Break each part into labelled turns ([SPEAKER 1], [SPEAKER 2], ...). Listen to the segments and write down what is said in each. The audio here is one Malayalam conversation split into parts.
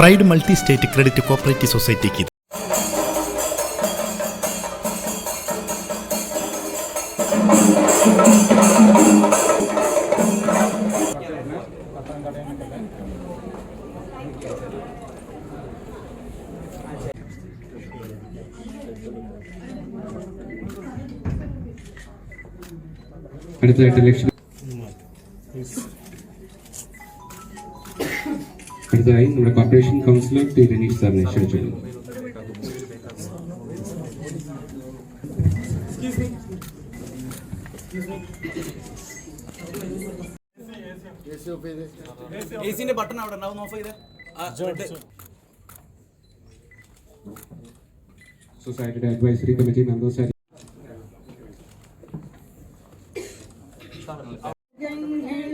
[SPEAKER 1] Pride multi state credit cooperative സൊസൈറ്റിക്ക്
[SPEAKER 2] അടുത്തതായി നമ്മുടെ കോർപ്പറേഷൻ കൗൺസിലർ ടി രനീഷ് സാറിനെ ക്ഷണിച്ചു.
[SPEAKER 3] ബട്ടൺ അവിടെ ഉണ്ടാവും, ഓഫ് ചെയ്ത്
[SPEAKER 2] സൊസൈറ്റിയുടെ അഡ്വൈസറി കമ്മിറ്റി മെമ്പേഴ്സ്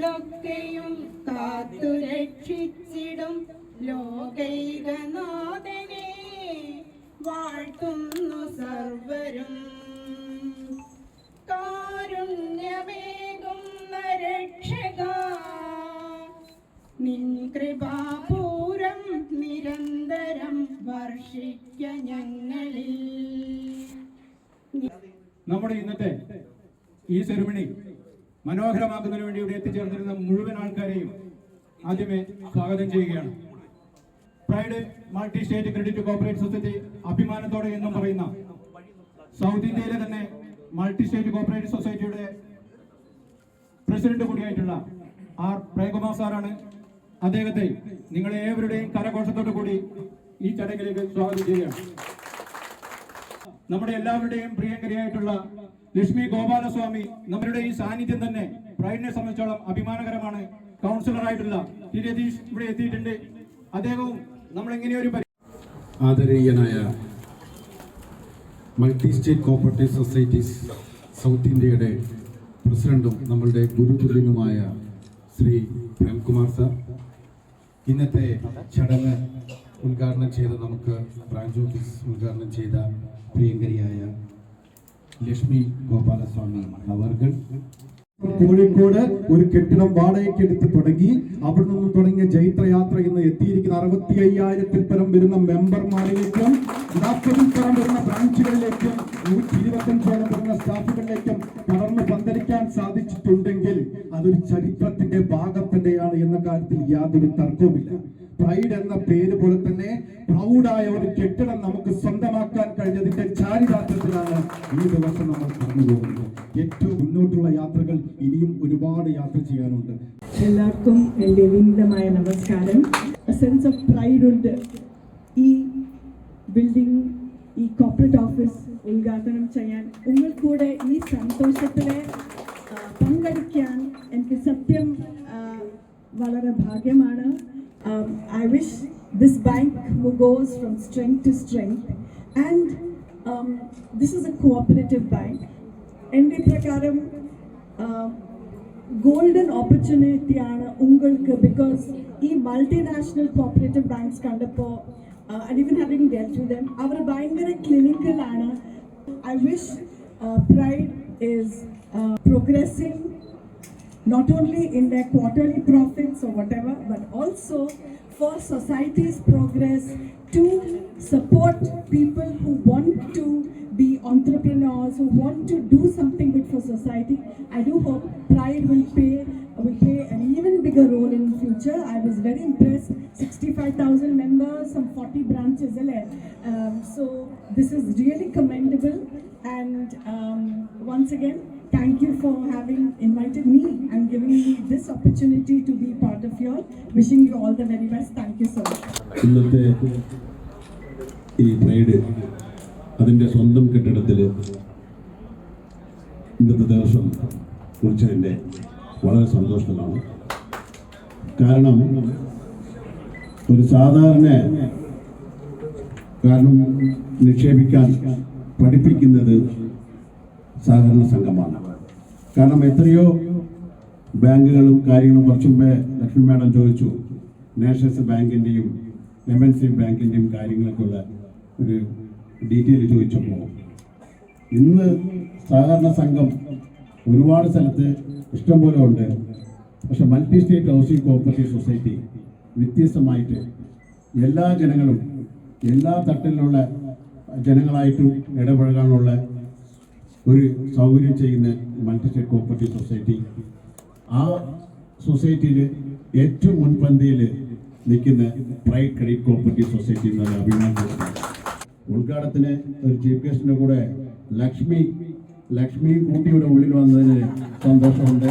[SPEAKER 4] ൊക്കെയും കാത്തുരക്ഷിച്ചിടും ലോകൈകനാഥനെ വാഴ്ത്തുന്നു സർവരും. കാരുണ്യമേകുന്ന രക്ഷക നിൻ കൃപാപൂരം നിരന്തരം വർഷിക്ക ഞങ്ങളിൽ.
[SPEAKER 5] നമ്മുടെ ഇന്നത്തെ ഈ സെറിമണി മനോഹരമാക്കുന്നതിന് വേണ്ടി ഇവിടെ എത്തിച്ചേർന്നിരുന്ന മുഴുവൻ ആൾക്കാരെയും ആദ്യമേ സ്വാഗതം ചെയ്യുകയാണ്. Pride multi state credit cooperative society അഭിമാനത്തോടെ എന്നും പറയുന്ന സൗത്ത് ഇന്ത്യയിലെ തന്നെ മൾട്ടി സ്റ്റേറ്റ് കോപ്പറേറ്റീവ് സൊസൈറ്റിയുടെ പ്രസിഡന്റ് കൂടിയായിട്ടുള്ള ആർ പ്രേംകുമാർ സാറാണ്. അദ്ദേഹത്തെ നിങ്ങളെ ഏവരുടെയും കരഘോഷത്തോടു കൂടി ഈ ചടങ്ങിലേക്ക് സ്വാഗതം ചെയ്യുകയാണ്. നമ്മുടെ എല്ലാവരുടെയും പ്രിയങ്കരിയായിട്ടുള്ള ലക്ഷ്മി ഗോപാലസ്വാമി നമ്മളുടെ ഈ സാന്നിധ്യം തന്നെ പ്രൈഡിനെ സംബന്ധിച്ചോളം അഭിമാനകരമാണ്. കൗൺസിലറായിട്ടുള്ള ടി രതീഷ് ഇവിടെ എത്തിയിട്ടുണ്ട്. അദ്ദേഹവും നമ്മളെങ്ങനെയൊരു
[SPEAKER 6] ആദരണീയനായ multi state cooperative societies south ഇന്ത്യയുടെ പ്രസിഡന്റും നമ്മളുടെ ഗുരുതുല്യനുമായ ശ്രീ പ്രേംകുമാർ സാർ, ഇന്നത്തെ ചടങ്ങ് ഉദ്ഘാടനം ചെയ്ത് നമുക്ക് ബ്രാഞ്ച് ഓഫീസ് ഉദ്ഘാടനം ചെയ്ത പ്രിയങ്കരിയായ ലക്ഷ്മി ഗോപാലസ്വാമി അവർകൾ, കോഴിക്കോട് ഒരു കെട്ടിടം വാടകയ്ക്ക് എടുത്ത് തുടങ്ങി അവിടെ നിന്ന് തുടങ്ങിയ ജൈത്രയാത്ര ഇന്ന് എത്തിയിരിക്കുന്ന 65,000-ൽ പരം വരുന്ന മെമ്പർമാരിലേക്കും 40-ൽ പരം വരുന്ന ബ്രാഞ്ചുകളിലേക്കും 125-ഓളം വരുന്ന സ്റ്റാഫുകളിലേക്കും പടർന്ന് പന്തലിക്കാൻ സാധിച്ചിട്ടുണ്ടെങ്കിൽ അതൊരു ചരിത്രത്തിന്റെ ഭാഗം തന്നെയാണ് എന്ന കാര്യത്തിൽ യാതൊരു തർക്കവുമില്ല. പ്രൈഡ് എന്ന പേര് പോലെ തന്നെ പ്രൗഡായ ഒരു കെട്ടിടം നമുക്ക് സ്വന്തമാക്കാൻ കഴിഞ്ഞതിന്റെ ചാരിതാർത്ഥ്യത്തിലാണ് ഈ ദിവസം നമ്മൾ കടന്നു പോകുന്നത്. ഏറ്റവും മുന്നോട്ടുള്ള യാത്രകൾ ഇനിയും ഒരുപാട് യാത്ര ചെയ്യാനുണ്ട്.
[SPEAKER 7] എല്ലാവർക്കും എൻ്റെ വിനീതമായ നമസ്കാരം. സെൻസ് ഓഫ് പ്രൈഡ് ഉണ്ട്. ഈ ബിൽഡിംഗ്, ഈ കോർപ്പറേറ്റ് ഓഫീസ് ഉദ്ഘാടനം ചെയ്യാൻ ഉങ്ങൾക്കൂടെ ഈ സന്തോഷത്തിലെ പങ്കെടുക്കാൻ എനിക്ക് സത്യം വളരെ ഭാഗ്യമാണ്. I wish this bank goes from strength to strength, and this is a cooperative bank. എൻ്റെ പ്രകാരം golden opportunity ആണ് உங்களுக்கு, because ഈ multinational cooperative banks കണ്ടപ്പോൾ and even having dealt with them, അവർ ഭയങ്കര clinical ആണ്. I wish Pride is progressing not only in their quarterly profits or whatever, but also for society's progress, to support people who want to be entrepreneurs, who want to do something good for society. I do hope Pride will play an even bigger role in the future. I was very impressed. 65,000 members, some 40 branches. So this is really commendable. And once again, thank you for having invited me and giving me this opportunity to be part of your. Wishing you all the very best. Thank you so much.
[SPEAKER 6] ഇന്നത്തെ ഈ പ്രൈഡ് അതിൻ്റെ സ്വന്തം കെട്ടിടത്തിൽ ഇന്നത്തെ ദിവസം കുറിച്ചതിൻ്റെ വളരെ സന്തോഷത്തിലാണ്. കാരണം ഒരു സാധാരണ കാരണം നിക്ഷേപിക്കാൻ പഠിപ്പിക്കുന്നത് സഹകരണ സംഘമാണ്. കാരണം എത്രയോ ബാങ്കുകളും കാര്യങ്ങളും കുറച്ചു മുമ്പേ ലക്ഷ്മി മാഡം ചോദിച്ചു, നാഷണൽസ് ബാങ്കിൻ്റെയും MNC ബാങ്കിൻ്റെയും കാര്യങ്ങളൊക്കെ ഉള്ള ഒരു ഡീറ്റെയിൽ ചോദിച്ചപ്പോൾ ഇന്ന് സഹകരണ സംഘം ഒരുപാട് സ്ഥലത്ത് ഇഷ്ടംപോലെ ഉണ്ട്. പക്ഷെ multi state housing cooperative society വ്യത്യസ്തമായിട്ട് എല്ലാ ജനങ്ങളും എല്ലാ തട്ടിലുള്ള ജനങ്ങളായിട്ടും ഇടപഴകാനുള്ള ഒരു സൗകര്യം ചെയ്യുന്ന മൾട്ടി സ്റ്റേറ്റ് കോപ്പറേറ്റീവ് സൊസൈറ്റി. ആ സൊസൈറ്റിയിൽ ഏറ്റവും മുൻപന്തിയിൽ നിൽക്കുന്ന പ്രൈഡ് ക്രെഡിറ്റ് കോപ്പറേറ്റീവ് സൊസൈറ്റി എന്നൊരു അഭിമാനം. ഉദ്ഘാടനത്തിന് ഒരു ചീഫ് ഗസ്റ്റിൻ്റെ കൂടെ ലക്ഷ്മി കൂട്ടിയുടെ ഉള്ളിൽ വന്നതിന് സന്തോഷമുണ്ട്.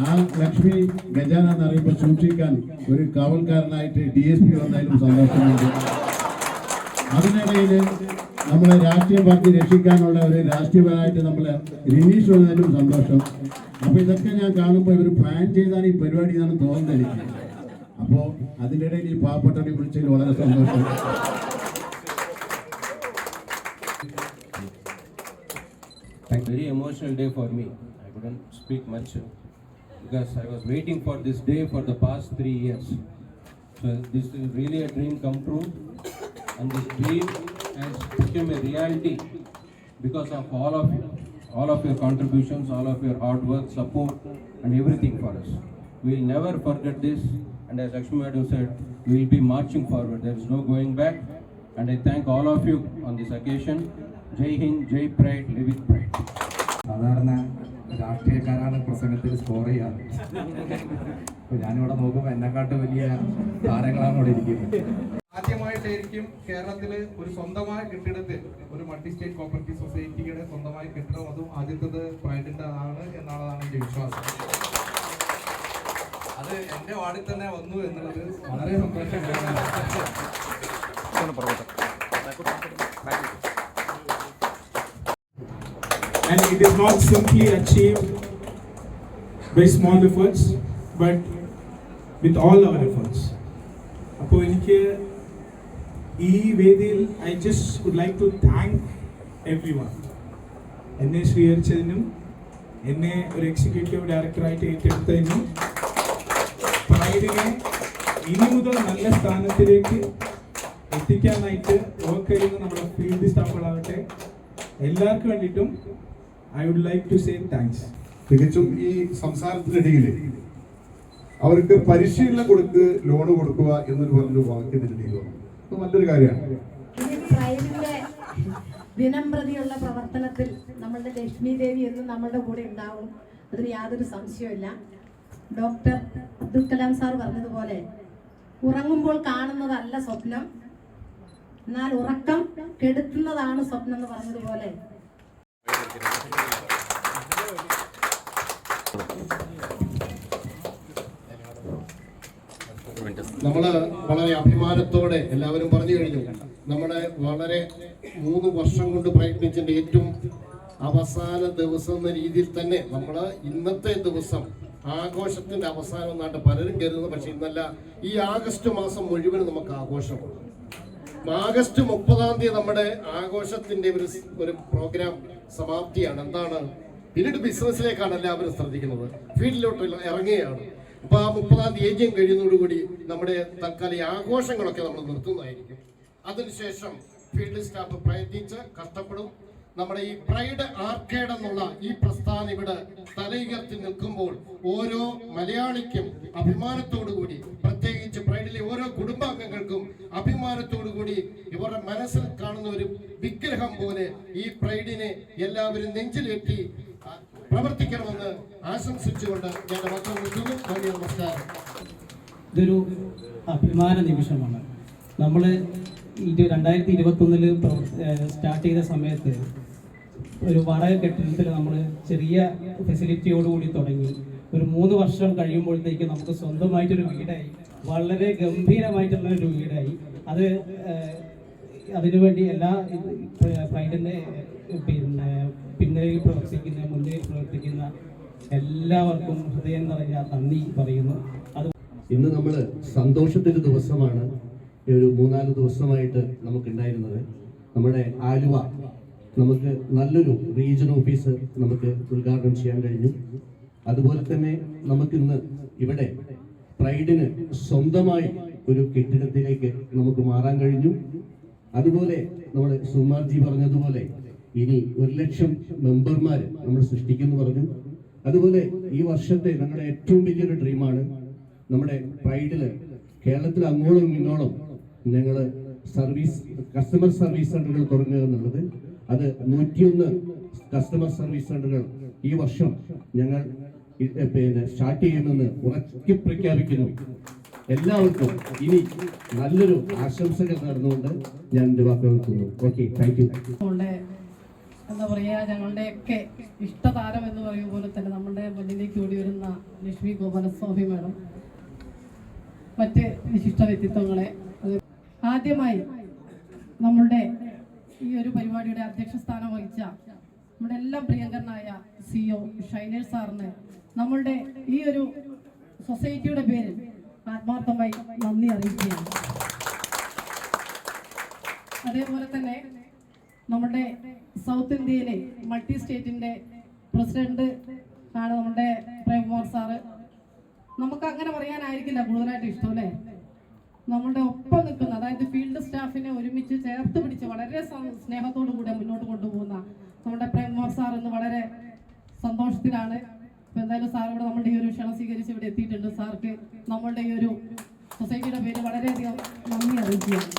[SPEAKER 6] ആ ലക്ഷ്മി ഗജാന എന്നറിയുമ്പോൾ സൂക്ഷിക്കാൻ ഒരു കാവൽക്കാരനായിട്ട് DSP വന്നതിലും സന്തോഷമുണ്ട്. അതിനിടയിൽ നമ്മളെ രാഷ്ട്രീയ പാർട്ടി രക്ഷിക്കാനുള്ള ഒരു രാഷ്ട്രീയപരമായിട്ട് നമ്മൾ റിനീഷ് വന്നതിലും സന്തോഷം. അപ്പോൾ ഇതൊക്കെ ഞാൻ കാണുമ്പോൾ ഇവർ പ്ലാൻ ചെയ്താണ് ഈ പരിപാടി എന്നാണ് തോന്നുന്നത് എനിക്ക്. അപ്പോൾ അതിൻ്റെ ഇടയിൽ ഈ പാവപ്പെട്ടവരെ വിളിച്ചതിൽ വളരെ സന്തോഷം.
[SPEAKER 8] Very emotional day for me. I couldn't speak much because I was waiting for this day for the past 3 years. So this is really a dream come true, and this dream has become a reality because of all of your contributions, all of your hard work, support, and everything for us. We will never forget this, and as Lakshmi Madam said, we will be marching forward. There is no going back, and I thank all of you on this occasion. Jai Hind, Jai Pride, live with pride.
[SPEAKER 9] സാധാരണ രാഷ്ട്രീയക്കാരാണ് പ്രസംഗത്തിൽ സ്കോർ ചെയ്യാറ്. അപ്പോൾ ഞാനിവിടെ നോക്കുമ്പോൾ എന്നെക്കാട്ട് വലിയ താരങ്ങളാണ് ഇവിടെ ഇരിക്കുന്നത്.
[SPEAKER 10] ആദ്യമായിട്ടായിരിക്കും കേരളത്തിൽ ഒരു സ്വന്തമായ കെട്ടിടത്തിൽ ഒരു മൾട്ടി സ്റ്റേറ്റ് കോപ്പറേറ്റീവ് സൊസൈറ്റിയുടെ സ്വന്തമായ കെട്ടിടം, അതും ആദ്യത്തേത് പ്രൈഡിൻ്റെ ആണ് എന്നുള്ളതാണ് എൻ്റെ വിശ്വാസം. അത് എൻ്റെ വാർഡിൽ തന്നെ വന്നു എന്നുള്ളത് വളരെ സന്തോഷമാണ്.
[SPEAKER 5] And it is not simply achieved by small efforts, but with all our efforts. അപ്പോൾ എനിക്ക് ഈ വേദിയിൽ I just would like to thank everyone. എന്നെ സ്വീകരിച്ചതിനും എന്നെ ഒരു എക്സിക്യൂട്ടീവ് ഡയറക്ടറായിട്ട് ഏറ്റെടുത്തതിനും പ്രൈഡിനെ ഇനി മുതൽ നല്ല സ്ഥാനത്തിലേക്ക് എത്തിക്കാനായിട്ട് വർക്ക് ചെയ്യുന്ന നമ്മുടെ ഫീൽഡ് സ്റ്റാഫുകളാവട്ടെ, എല്ലാവർക്കും വേണ്ടിയിട്ടും I would like to say thanks.
[SPEAKER 6] തികച്ചും ഈ സംസാരത്തിനിടയിൽ അവർക്ക് പരിശീലനം കൊടുത്ത് ലോണ് കൊടുക്കുക എന്നൊരു പറഞ്ഞൊരു വാക്യത്തിനിടയിൽ അത് നല്ലൊരു കാര്യമാണ്.
[SPEAKER 11] പ്രൈഡിന്റെ ദിനംപ്രതിയുള്ള പ്രവർത്തനത്തിൽ നമ്മളുടെ ലക്ഷ്മി ദേവി എന്നും നമ്മളുടെ കൂടെ ഉണ്ടാവും, അതിന് യാതൊരു സംശയമില്ല. ഡോക്ടർ അബ്ദുൽ കലാം സാർ പറഞ്ഞതുപോലെ ഉറങ്ങുമ്പോൾ കാണുന്നതല്ല സ്വപ്നം, എന്നാൽ ഉറക്കം കെടുത്തുന്നതാണ് സ്വപ്നം എന്ന് പറഞ്ഞതുപോലെ
[SPEAKER 6] നമ്മൾ വളരെ അഭിമാനത്തോടെ എല്ലാവരും പറഞ്ഞു കഴിഞ്ഞു. നമ്മുടെ വളരെ 3 വർഷം കൊണ്ട് പ്രയത്നിച്ചതിൻ്റെ ഏറ്റവും അവസാന ദിവസം എന്ന രീതിയിൽ തന്നെ നമ്മൾ ഇന്നത്തെ ദിവസം ആഘോഷത്തിന്റെ അവസാനം എന്നാണ് പലരും കരുതുന്നത്. പക്ഷെ ഇന്നല്ല, ഈ ആഗസ്റ്റ് മാസം മുഴുവൻ നമുക്ക് ആഘോഷമാണ്. ആഗസ്റ്റ് 30-ാം തീയതി നമ്മുടെ ആഘോഷത്തിന്റെ ഒരു പ്രോഗ്രാം സമാപ്തിയാണ്. എന്താണ്? പിന്നീട് ബിസിനസ്സിലേക്കാണ് എല്ലാവരും ശ്രദ്ധിക്കുന്നത്, ഫീൽഡിലോട്ട് ഇറങ്ങുകയാണ്. അപ്പൊ ആ 30-ാം തീയതി ഏജ്യം കഴിയുന്നതോടുകൂടി നമ്മുടെ തൽക്കാലം ഈ ആഘോഷങ്ങളൊക്കെ നമ്മൾ നിർത്തുന്നതായിരിക്കും. അതിനുശേഷം ഫീൽഡ് സ്റ്റാഫ് പ്രയത്നിച്ച് കഷ്ടപ്പെടും. നമ്മുടെ ഈ പ്രൈഡ് ആർക്കേഡ് എന്നുള്ള ഈ പ്രസ്ഥാനം ഇവിടെ തലയുയർത്തി നിൽക്കുമ്പോൾ ഓരോ മലയാളിക്കും അഭിമാനത്തോടുകൂടി, പ്രത്യേകിച്ച് പ്രൈഡിലെ ഓരോ കുടുംബാംഗങ്ങൾക്കും അഭിമാനത്തോടുകൂടി ഇവരുടെ മനസ്സിൽ കാണുന്ന ഒരു വിഗ്രഹം പോലെ ഈ പ്രൈഡിനെ എല്ലാവരും നെഞ്ചിലേറ്റി പ്രവർത്തിക്കണമെന്ന് ആശംസിച്ചുകൊണ്ട് ഞാൻ വാക്കുകൾ നിർത്തുന്നു. നന്ദി, നമസ്കാരം.
[SPEAKER 12] ഇതൊരു അഭിമാന നിമിഷമാണ്. നമ്മൾ 2021 സ്റ്റാർട്ട് ചെയ്ത സമയത്ത് ഒരു വാടക കെട്ടിടത്തിൽ നമ്മൾ ചെറിയ ഫെസിലിറ്റിയോടുകൂടി തുടങ്ങി. ഒരു 3 വർഷം കഴിയുമ്പോഴത്തേക്ക് നമുക്ക് സ്വന്തമായിട്ടൊരു വീടായി, വളരെ ഗംഭീരമായിട്ടുള്ളൊരു വീടായി. അതിനുവേണ്ടി എല്ലാ പ്രൈഡിൻ്റെ പിന്നിൽ പ്രവർത്തിക്കുന്ന, മുന്നിൽ പ്രവർത്തിക്കുന്ന എല്ലാവർക്കും ഹൃദയം നിറഞ്ഞ നന്ദി പറയുന്നു.
[SPEAKER 13] ഇന്ന് നമ്മൾ സന്തോഷത്തിൻ്റെ ദിവസമാണ്. ഒരു 3-4 ദിവസമായിട്ട് നമുക്കുണ്ടായിരുന്നത്. നമ്മുടെ ആലുവ നമുക്ക് നല്ലൊരു റീജിയൻ ഓഫീസ് നമുക്ക് ഉദ്ഘാടനം ചെയ്യാൻ കഴിഞ്ഞു. അതുപോലെ തന്നെ നമുക്കിന്ന് ഇവിടെ പ്രൈഡിന് സ്വന്തമായി ഒരു കെട്ടിടത്തിലേക്ക് നമുക്ക് മാറാൻ കഴിഞ്ഞു. അതുപോലെ നമ്മുടെ സുമാർജി പറഞ്ഞതുപോലെ ഇനി 1,00,000 മെമ്പർമാർ നമ്മൾ സൃഷ്ടിക്കുമെന്ന് പറഞ്ഞു. അതുപോലെ ഈ വർഷത്തെ നമ്മുടെ ഏറ്റവും വലിയൊരു ഡ്രീമാണ് നമ്മുടെ പ്രൈഡിൽ കേരളത്തിൽ അങ്ങോളം ഇങ്ങോളം ഞങ്ങൾ കസ്റ്റമർ സർവീസ് സെന്ററുകൾ തുടങ്ങുക എന്നുള്ളത്, അത് 101 കസ്റ്റമർ സർവീസ് സെന്ററുകൾ ഈ വർഷം ഞങ്ങൾ സ്റ്റാർട്ട് ചെയ്യുമെന്ന് ഉറക്കെ പ്രഖ്യാപിക്കുന്നു. എല്ലാവർക്കും ഇനി നല്ലൊരു ആശംസകൾ നേർന്നുകൊണ്ട് ഞാൻ എൻ്റെ വാക്കുകൾ നിർത്തുന്നു. Okay, thank you.
[SPEAKER 11] എന്താ പറയുക, ഞങ്ങളുടെയൊക്കെ ഇഷ്ടതാരം എന്ന് പറയുന്ന പോലെ തന്നെ നമ്മുടെ മുന്നിലേക്ക് ഓടി വരുന്ന ലക്ഷ്മി ഗോപാലസ്വാമി മാഡം, മറ്റ് വിശിഷ്ട വ്യക്തിത്വങ്ങളെ, ആദ്യമായി നമ്മളുടെ ഈ ഒരു പരിപാടിയുടെ അധ്യക്ഷ സ്ഥാനം വഹിച്ച നമ്മുടെ എല്ലാം പ്രിയങ്കരനായ CEO ഷൈനേഷ് സാറിന് നമ്മളുടെ ഈ ഒരു സൊസൈറ്റിയുടെ പേരിൽ ആത്മാർത്ഥമായി നന്ദി അറിയിക്കുകയാണ്. അതേപോലെ തന്നെ നമ്മുടെ സൗത്ത് ഇന്ത്യയിലെ മൾട്ടി സ്റ്റേറ്റിന്റെ പ്രസിഡന്റ് ആണ് നമ്മുടെ പ്രേംകുമാർ സാറ്. നമുക്ക് അങ്ങനെ പറയാനായിരിക്കില്ല കൂടുതലായിട്ട് ഇഷ്ടം അല്ലേ. നമ്മുടെ ഒപ്പം നിൽക്കുന്ന, അതായത് ഫീൽഡ് സ്റ്റാഫിനെ ഒരുമിച്ച് ചേർത്ത് പിടിച്ച് വളരെ സ്നേഹത്തോടു കൂടെ മുന്നോട്ട് കൊണ്ടുപോകുന്ന നമ്മുടെ പ്രേംകുമാർ സാർ എന്ന് വളരെ സന്തോഷത്തിലാണ്. ഇപ്പൊ എന്തായാലും സാർ ഇവിടെ നമ്മുടെ ഈ ഒരു ക്ഷണം സ്വീകരിച്ച് ഇവിടെ എത്തിയിട്ടുണ്ട്. സാർക്ക് നമ്മളുടെ ഈ ഒരു സൊസൈറ്റിയുടെ പേര് വളരെയധികം നന്ദി അറിയിക്കുകയാണ്.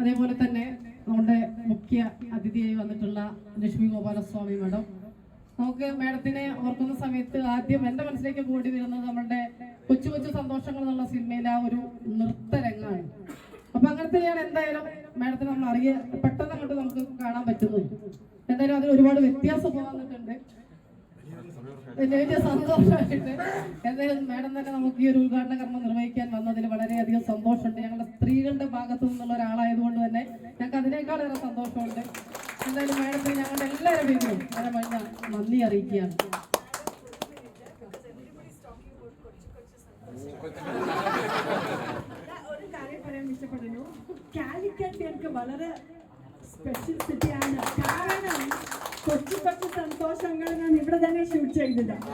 [SPEAKER 11] അതേപോലെ തന്നെ നമ്മുടെ മുഖ്യ അതിഥിയായി വന്നിട്ടുള്ള ലക്ഷ്മി ഗോപാലസ്വാമി മാഡം, നമുക്ക് മാഡത്തിനെ ഓർക്കുന്ന സമയത്ത് ആദ്യം എൻ്റെ മനസ്സിലേക്ക് കൂടി വരുന്നത് നമ്മുടെ കൊച്ചു കൊച്ചു സന്തോഷങ്ങൾ എന്നുള്ള സിനിമയിലെ ആ ഒരു നൃത്തരംഗമാണ്. അപ്പൊ അങ്ങനത്തെ ഞാൻ എന്തായാലും മാഡത്തിന് നമ്മൾ പെട്ടെന്ന് അങ്ങോട്ട് നമുക്ക് കാണാൻ പറ്റുന്നു. എന്തായാലും അതിൽ ഒരുപാട് വ്യത്യാസം വന്നിട്ടുണ്ട്. വലിയ സന്തോഷമായിട്ട് എന്തായാലും മാഡം തന്നെ നമുക്ക് ഈ ഒരു ഉദ്ഘാടന കർമ്മം നിർവഹിക്കാൻ വന്നതിൽ വളരെയധികം സന്തോഷമുണ്ട്. ഞങ്ങളുടെ സ്ത്രീകളുടെ ഭാഗത്തു നിന്നുള്ള ഒരാളായതുകൊണ്ട് തന്നെ ഞങ്ങൾക്ക് അതിനേക്കാളേറെ സന്തോഷമുണ്ട്. എന്തായാലും മാഡത്തിന് ഞങ്ങളുടെ എല്ലാവരുടെ പേരും വളരെ നന്ദി അറിയിക്കുകയാണ്.
[SPEAKER 7] ഒരു കാര്യം പറയാൻ ഇഷ്ടപ്പെടുന്നു. കാലിക്കറ്റ് എനിക്ക് വളരെ സ്പെഷ്യൽ സിറ്റിയാണ്. കാരണം കൊച്ചു കൊച്ചു സന്തോഷങ്ങൾ ഞാൻ ഇവിടെ തന്നെ ഷൂട്ട് ചെയ്തതാണ്.